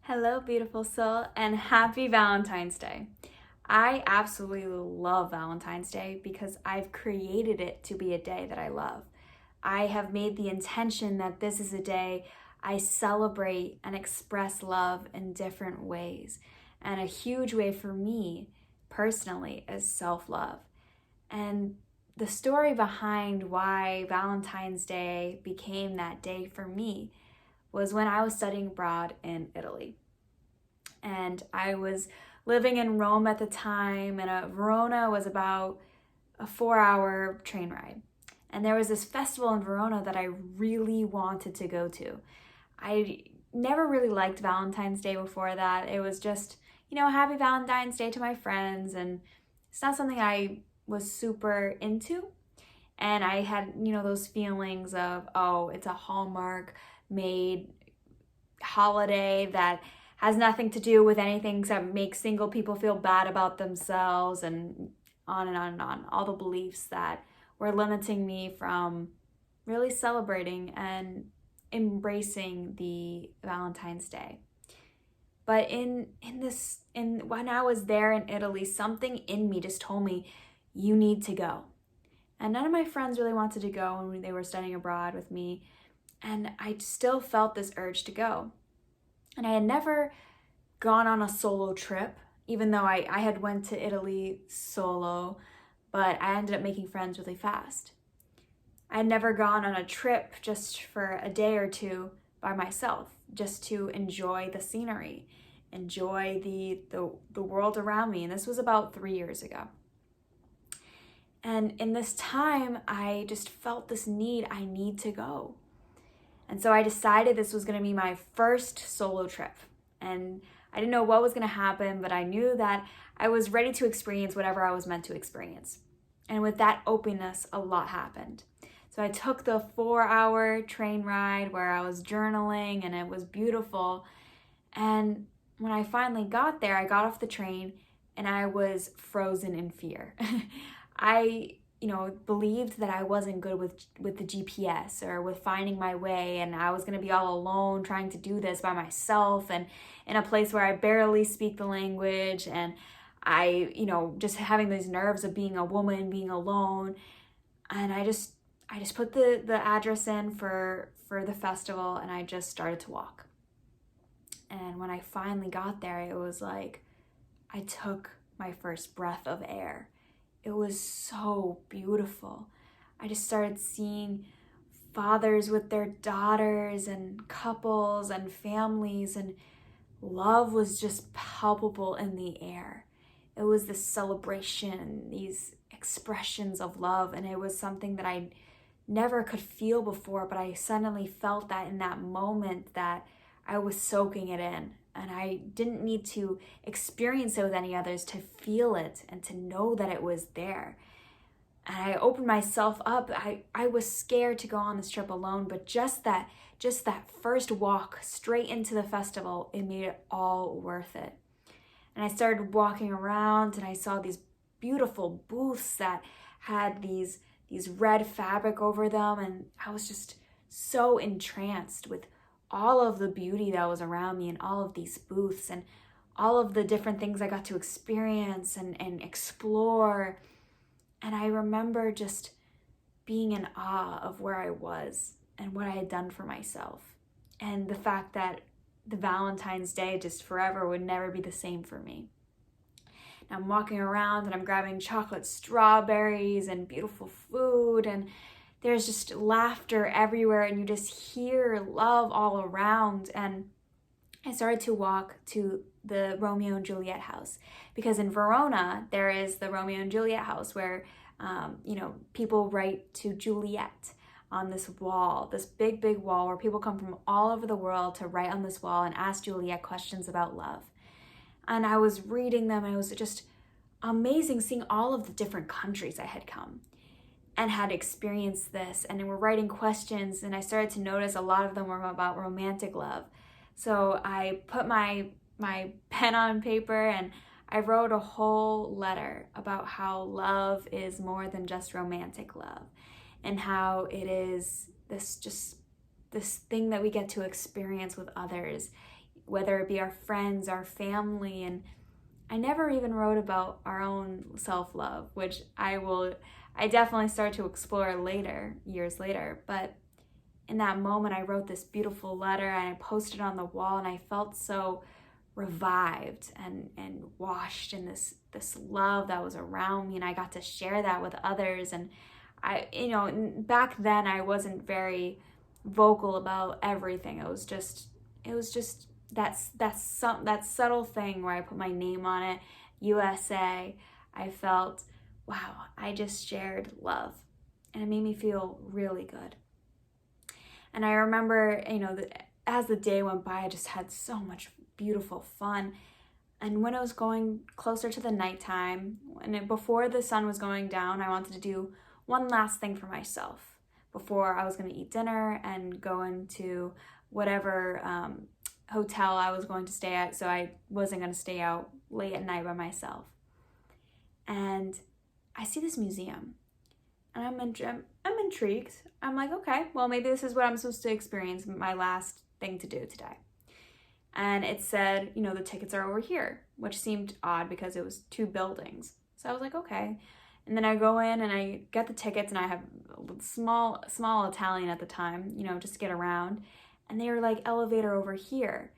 Hello, beautiful soul, and happy Valentine's Day. I absolutely love Valentine's Day because I've created it to be a day that I love. I have made the intention that this is a day I celebrate and express love in different ways. And a huge way for me personally is self love. And the story behind why Valentine's Day became that day for me was when I was studying abroad in Italy. And I was living in Rome at the time, and Verona was about a 4 hour train ride. And there was this festival in Verona that I really wanted to go to. I never really liked Valentine's Day before that. It was just, happy Valentine's Day to my friends, and it's not something I was super into. And I had, those feelings of, oh, it's a Hallmark made holiday that has nothing to do with anything except make single people feel bad about themselves, and on and on and on. All the beliefs that were limiting me from really celebrating and embracing the Valentine's Day. But when I was there in Italy, something in me just told me, you need to go. And none of my friends really wanted to go when they were studying abroad with me. And I still felt this urge to go. And I had never gone on a solo trip, even though I had went to Italy solo, but I ended up making friends really fast. I had never gone on a trip just for a day or two by myself, just to enjoy the scenery, enjoy the world around me. And this was about 3 years ago. And in this time, I just felt this need, I need to go. And so I decided this was going to be my first solo trip. And I didn't know what was going to happen, but I knew that I was ready to experience whatever I was meant to experience. And with that openness, a lot happened. So I took the 4 hour train ride where I was journaling, and it was beautiful. And when I finally got there, I got off the train and I was frozen in fear. I believed that I wasn't good with the GPS or with finding my way, and I was going to be all alone trying to do this by myself and in a place where I barely speak the language, and I, just having these nerves of being a woman, being alone. And I just put the address in for the festival, and I just started to walk. And when I finally got there, it was like I took my first breath of air. It was so beautiful. I just started seeing fathers with their daughters and couples and families, and love was just palpable in the air. It was this celebration, these expressions of love, and it was something that I never could feel before, but I suddenly felt that in that moment that I was soaking it in. And I didn't need to experience it with any others to feel it and to know that it was there. And I opened myself up. I was scared to go on this trip alone, but just that first walk straight into the festival, it made it all worth it. And I started walking around, and I saw these beautiful booths that had these red fabric over them, and I was just so entranced with all of the beauty that was around me and all of these booths and all of the different things I got to experience and explore. And I remember just being in awe of where I was and what I had done for myself, and the fact that the Valentine's Day just forever would never be the same for me. Now I'm walking around and I'm grabbing chocolate strawberries and beautiful food, and there's just laughter everywhere, and you just hear love all around. And I started to walk to the Romeo and Juliet house, because in Verona, there is the Romeo and Juliet house where, people write to Juliet on this wall, this big, big wall where people come from all over the world to write on this wall and ask Juliet questions about love. And I was reading them, and it was just amazing seeing all of the different countries I had come and had experienced this, and were writing questions, and I started to notice a lot of them were about romantic love. So I put my pen on paper, and I wrote a whole letter about how love is more than just romantic love, and how it is this thing that we get to experience with others, whether it be our friends, our family. And I never even wrote about our own self-love, which I definitely start to explore later, years later. But in that moment, I wrote this beautiful letter and I posted it on the wall, and I felt so revived and washed in this love that was around me, and I got to share that with others. And back then I wasn't very vocal about everything. It was just that subtle thing where I put my name on it, USA. I felt, wow, I just shared love, and it made me feel really good. And I remember, as the day went by, I just had so much beautiful fun. And when it was going closer to the nighttime, before the sun was going down, I wanted to do one last thing for myself before I was going to eat dinner and go into whatever hotel I was going to stay at, so I wasn't going to stay out late at night by myself. And I see this museum, and I'm intrigued. I'm like, okay, well, maybe this is what I'm supposed to experience, my last thing to do today. And it said, the tickets are over here, which seemed odd because it was 2 buildings. So I was like, okay. And then I go in and I get the tickets, and I have a small Italian at the time, just to get around. And they were like, elevator over here.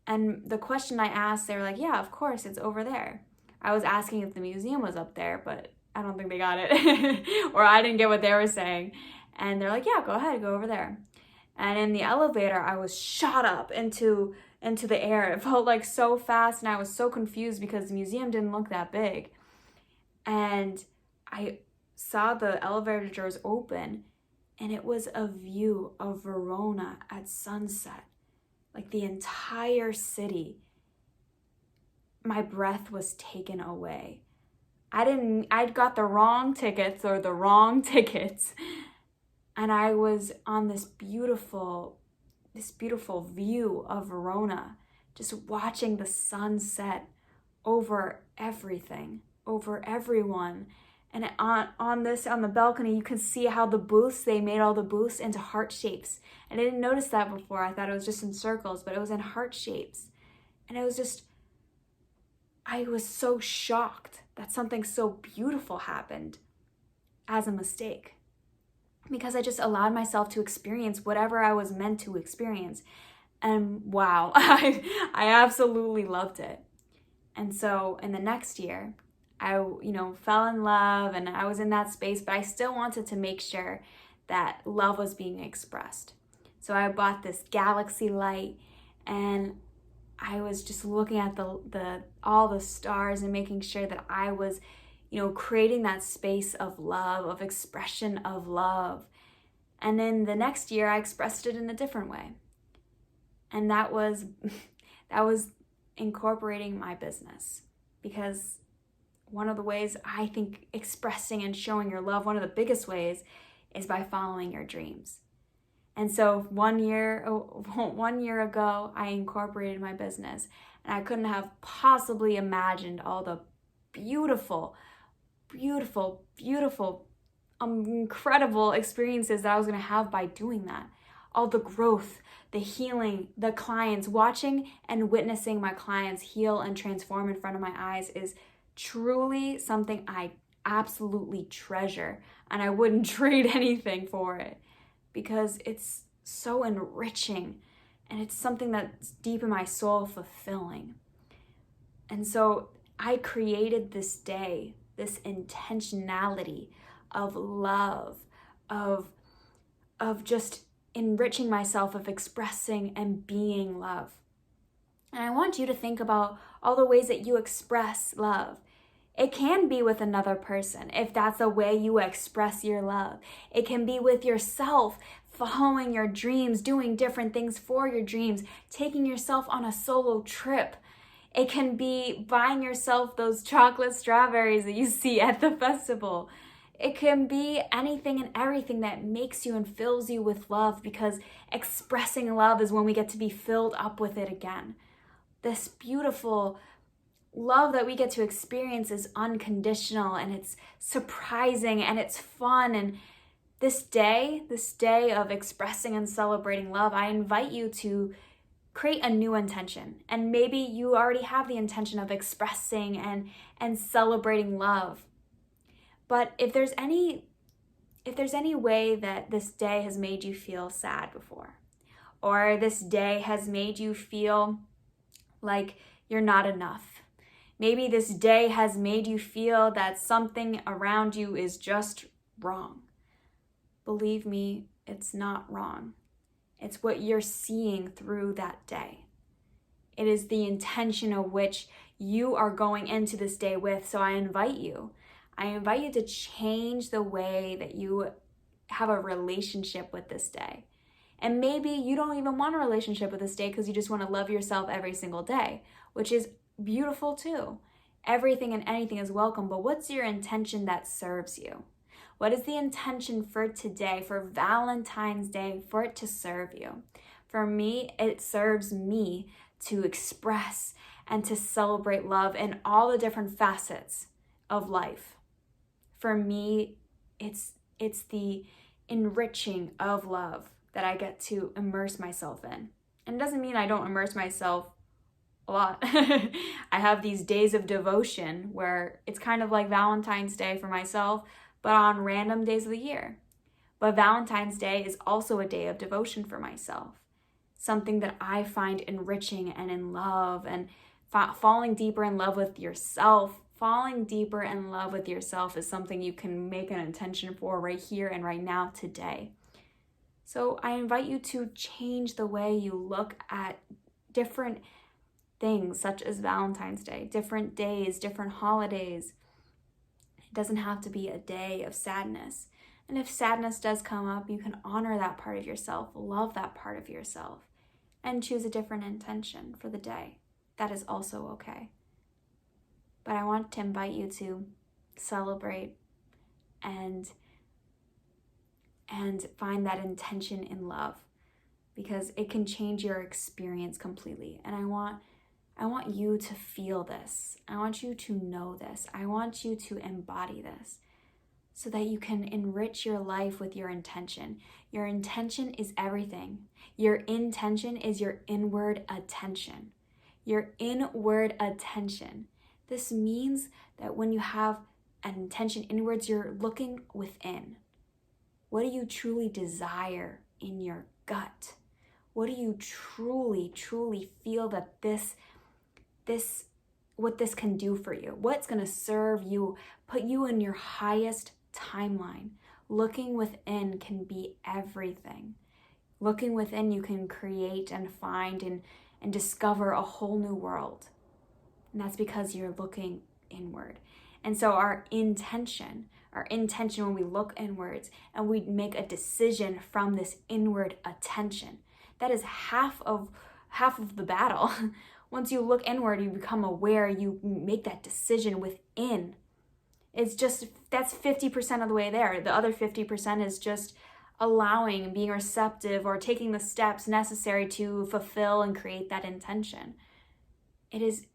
And the question I asked, they were like, yeah, of course, it's over there. I was asking if the museum was up there, but I don't think they got it. Or I didn't get what they were saying. And they're like, yeah, go ahead, go over there. And in the elevator, I was shot up into the air. It felt like so fast, and I was so confused because the museum didn't look that big. And I saw the elevator doors open, and it was a view of Verona at sunset, like the entire city. My breath was taken away. I'd got the wrong tickets, and I was on this beautiful view of Verona, just watching the sun set over everything, over everyone. And on the balcony, you can see how they made all the booths into heart shapes. And I didn't notice that before. I thought it was just in circles, but it was in heart shapes. And I was so shocked that something so beautiful happened as a mistake, because I just allowed myself to experience whatever I was meant to experience. And wow, I absolutely loved it. And so in the next year, I fell in love, and I was in that space, but I still wanted to make sure that love was being expressed. So I bought this galaxy light, and I was just looking at all the stars and making sure that I was, creating that space of love, of expression of love. And then the next year, I expressed it in a different way. And that was incorporating my business, because one of the ways I think expressing and showing your love, one of the biggest ways, is by following your dreams. And so 1 year ago, I incorporated my business, and I couldn't have possibly imagined all the beautiful, incredible experiences that I was going to have by doing that. All the growth, the healing, the clients, watching and witnessing my clients heal and transform in front of my eyes is truly something I absolutely treasure, and I wouldn't trade anything for it, because it's so enriching, and it's something that's deep in my soul fulfilling. And so I created this day, this intentionality of love, of just enriching myself, of expressing and being love. And I want you to think about all the ways that you express love. It can be with another person, if that's the way you express your love. It can be with yourself, following your dreams, doing different things for your dreams, taking yourself on a solo trip. It can be buying yourself those chocolate strawberries that you see at the festival. It can be anything and everything that makes you and fills you with love, because expressing love is when we get to be filled up with it again. This beautiful love that we get to experience is unconditional, and it's surprising, and it's fun. And this day of expressing and celebrating love, I invite you to create a new intention. And maybe you already have the intention of expressing and celebrating love. But if there's any way that this day has made you feel sad before, or this day has made you feel like you're not enough, maybe this day has made you feel that something around you is just wrong. Believe me, it's not wrong. It's what you're seeing through that day. It is the intention of which you are going into this day with. So I invite you to change the way that you have a relationship with this day. And maybe you don't even want a relationship with this day because you just want to love yourself every single day, which is beautiful too. Everything and anything is welcome, but what's your intention that serves you? What is the intention for today, for Valentine's Day, for it to serve you? For me, it serves me to express and to celebrate love in all the different facets of life. For me, it's the enriching of love that I get to immerse myself in. And it doesn't mean I don't immerse myself a lot. I have these days of devotion where it's kind of like Valentine's Day for myself, but on random days of the year. But Valentine's Day is also a day of devotion for myself. Something that I find enriching and in love, and falling deeper in love with yourself. Falling deeper in love with yourself is something you can make an intention for right here and right now today. So I invite you to change the way you look at different things, such as Valentine's Day, different days, different holidays. It doesn't have to be a day of sadness. And if sadness does come up, you can honor that part of yourself, love that part of yourself, and choose a different intention for the day. That is also okay. But I want to invite you to celebrate and find that intention in love, because it can change your experience completely. And I want you to feel this. I want you to know this. I want you to embody this so that you can enrich your life with your intention. Your intention is everything. Your intention is your inward attention. Your inward attention. This means that when you have an intention inwards, you're looking within. What do you truly desire in your gut? What do you truly, truly feel that what this can do for you? What's going to serve you, put you in your highest timeline? Looking within can be everything. Looking within, you can create and find and discover a whole new world. And that's because you're looking inward. And so our intention when we look inwards and we make a decision from this inward attention, that is half of the battle. Once you look inward, you become aware, you make that decision within. That's 50% of the way there. The other 50% is just allowing, being receptive, or taking the steps necessary to fulfill and create that intention. It is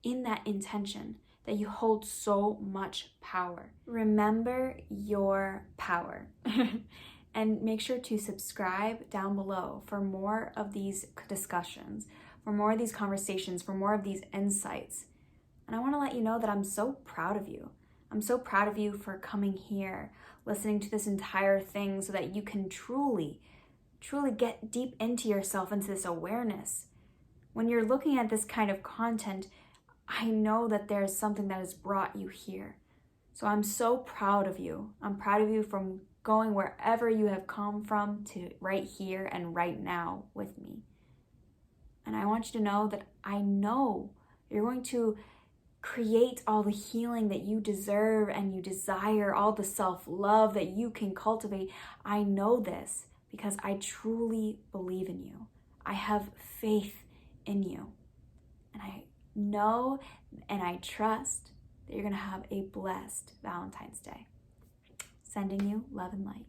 in that intention that you hold so much power. Remember your power. And make sure to subscribe down below for more of these discussions, for more of these conversations, for more of these insights. And I want to let you know that I'm so proud of you. I'm so proud of you for coming here, listening to this entire thing so that you can truly, truly get deep into yourself, into this awareness. When you're looking at this kind of content, I know that there's something that has brought you here. So I'm so proud of you. I'm proud of you from going wherever you have come from to right here and right now with me. And I want you to know that I know you're going to create all the healing that you deserve and you desire, all the self-love that you can cultivate. I know this because I truly believe in you. I have faith in you. And I know and I trust that you're going to have a blessed Valentine's Day. Sending you love and light.